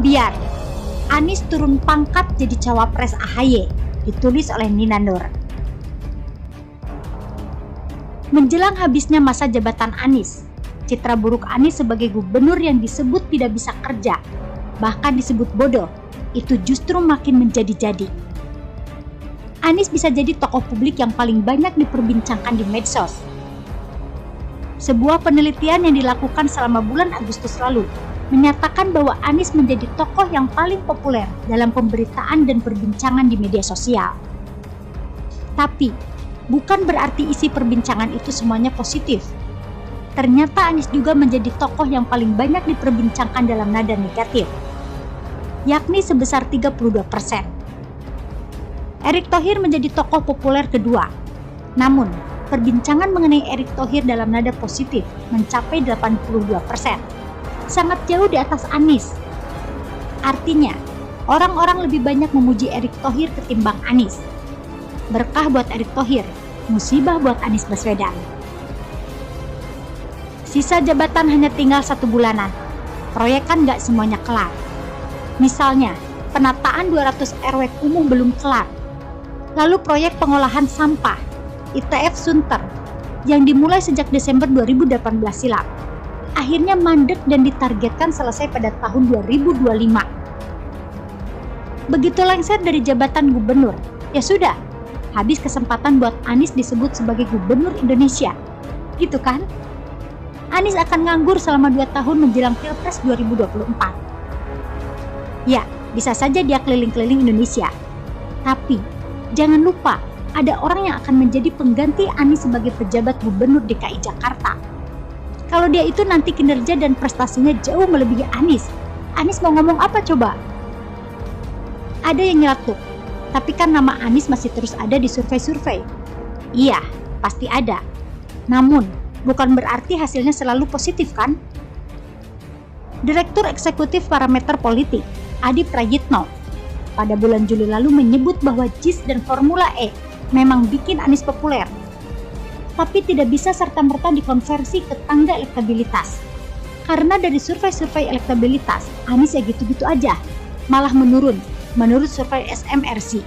Ambiar, Anies turun pangkat jadi cawapres AHY, ditulis oleh Nina Nur. Menjelang habisnya masa jabatan Anies, citra buruk Anies sebagai gubernur yang disebut tidak bisa kerja, bahkan disebut bodoh, itu justru makin menjadi-jadi. Anies bisa jadi tokoh publik yang paling banyak diperbincangkan di medsos. Sebuah penelitian yang dilakukan selama bulan Agustus lalu menyatakan bahwa Anies menjadi tokoh yang paling populer dalam pemberitaan dan perbincangan di media sosial. Tapi, bukan berarti isi perbincangan itu semuanya positif. Ternyata Anies juga menjadi tokoh yang paling banyak diperbincangkan dalam nada negatif, yakni sebesar 32%. Erick Thohir menjadi tokoh populer kedua. Namun, perbincangan mengenai Erick Thohir dalam nada positif mencapai 82%. Sangat jauh di atas Anies. Artinya, orang-orang lebih banyak memuji Erick Thohir ketimbang Anies. Berkah buat Erick Thohir, musibah buat Anies Baswedan. Sisa jabatan hanya tinggal 1 bulanan. Proyek kan gak semuanya kelar. Misalnya, penataan 200 RW kumuh belum kelar. Lalu proyek pengolahan sampah ITF Sunter yang dimulai sejak Desember 2018 silam akhirnya mandek dan ditargetkan selesai pada tahun 2025. Begitu lengser dari jabatan gubernur, ya sudah, habis kesempatan buat Anies disebut sebagai gubernur Indonesia. Gitu kan? Anies akan nganggur selama 2 tahun menjelang Pilpres 2024. Ya, bisa saja dia keliling-keliling Indonesia. Tapi, jangan lupa, ada orang yang akan menjadi pengganti Anies sebagai pejabat gubernur DKI Jakarta. Kalau dia itu nanti kinerja dan prestasinya jauh melebihi Anies, Anies mau ngomong apa coba? Ada yang nyeletuk, tapi kan nama Anies masih terus ada di survei-survei. Iya, pasti ada. Namun, bukan berarti hasilnya selalu positif kan? Direktur Eksekutif Parameter Politik, Adi Prayitno, pada bulan Juli lalu menyebut bahwa JIS dan Formula E memang bikin Anies populer, tapi tidak bisa serta-merta dikonversi ke tangga elektabilitas. Karena dari survei-survei elektabilitas, Anies ya gitu-gitu aja, malah menurun, menurut survei SMRC.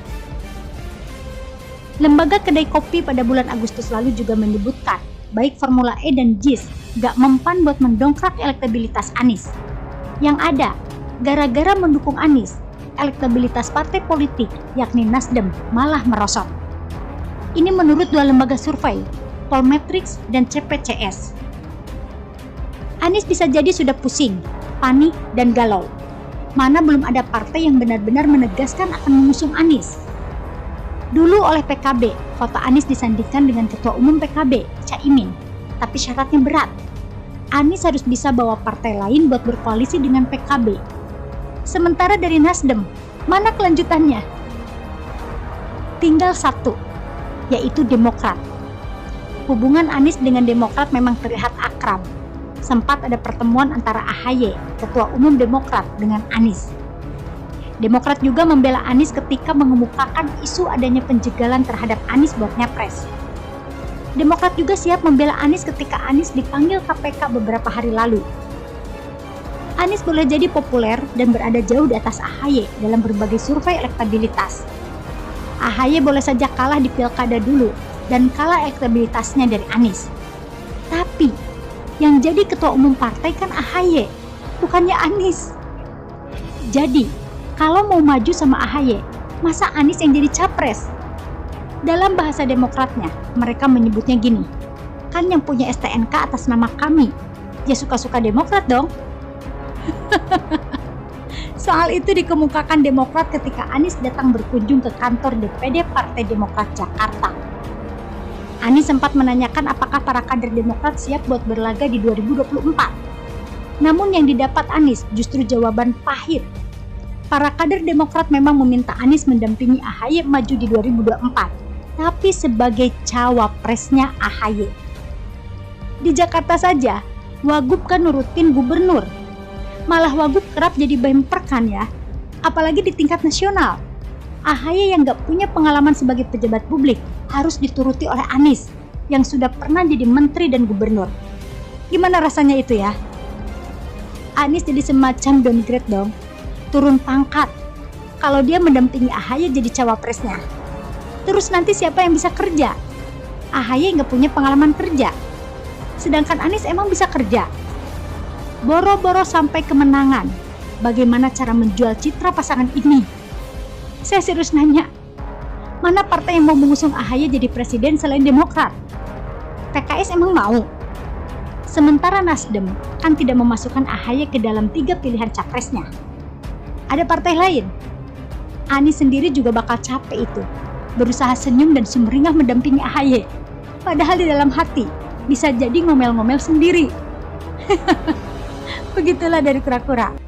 Lembaga kedai kopi pada bulan Agustus lalu juga menyebutkan, baik Formula E dan JIS gak mempan buat mendongkrak elektabilitas Anies. Yang ada, gara-gara mendukung Anies, elektabilitas partai politik, yakni Nasdem, malah merosot. Ini menurut 2 lembaga survei, Pollmetrics dan CPCS. Anies bisa jadi sudah pusing, panik, dan galau. Mana belum ada partai yang benar-benar menegaskan akan mengusung Anies. Dulu oleh PKB, foto Anies disandingkan dengan Ketua Umum PKB, Caimin, tapi syaratnya berat. Anies harus bisa bawa partai lain buat berkoalisi dengan PKB. Sementara dari Nasdem, mana kelanjutannya? Tinggal 1, yaitu Demokrat. Hubungan Anies dengan Demokrat memang terlihat akrab. Sempat ada pertemuan antara AHY, Ketua Umum Demokrat, dengan Anies. Demokrat juga membela Anies ketika mengemukakan isu adanya penjegalan terhadap Anies buat nyapres. Demokrat juga siap membela Anies ketika Anies dipanggil KPK beberapa hari lalu. Anies boleh jadi populer dan berada jauh di atas AHY dalam berbagai survei elektabilitas. AHY boleh saja kalah di pilkada dulu dan kalah elektabilitasnya dari Anies. Tapi, yang jadi ketua umum partai kan AHY, bukannya Anies. Jadi, kalau mau maju sama AHY, masa Anies yang jadi capres? Dalam bahasa Demokratnya, mereka menyebutnya gini, kan yang punya STNK atas nama kami, ya suka-suka Demokrat dong. Soal itu dikemukakan Demokrat ketika Anies datang berkunjung ke kantor DPD Partai Demokrat Jakarta. Anies sempat menanyakan apakah para kader Demokrat siap buat berlaga di 2024. Namun yang didapat Anies justru jawaban pahit. Para kader Demokrat memang meminta Anies mendampingi AHY maju di 2024, tapi sebagai cawapresnya AHY. Di Jakarta saja, Wagub kan nurutin gubernur. Malah Wagub kerap jadi bemper kan ya, apalagi di tingkat nasional. AHY yang gak punya pengalaman sebagai pejabat publik harus dituruti oleh Anies yang sudah pernah jadi menteri dan gubernur. Gimana rasanya itu ya? Anies jadi semacam downgrade dong. turun pangkat kalau dia mendampingi AHY jadi cawapresnya. Terus nanti siapa yang bisa kerja? AHY nggak punya pengalaman kerja. Sedangkan Anies emang bisa kerja. Boro-boro sampai kemenangan. Bagaimana cara menjual citra pasangan ini? Saya serius nanya. Mana partai yang mau mengusung AHY jadi presiden selain Demokrat? PKS emang mau? Sementara Nasdem kan tidak memasukkan AHY ke dalam 3 pilihan capresnya. Ada partai lain. Anies sendiri juga bakal capek itu. Berusaha senyum dan sumringah mendampingi AHY. Padahal di dalam hati bisa jadi ngomel-ngomel sendiri. Begitulah dari kura-kura.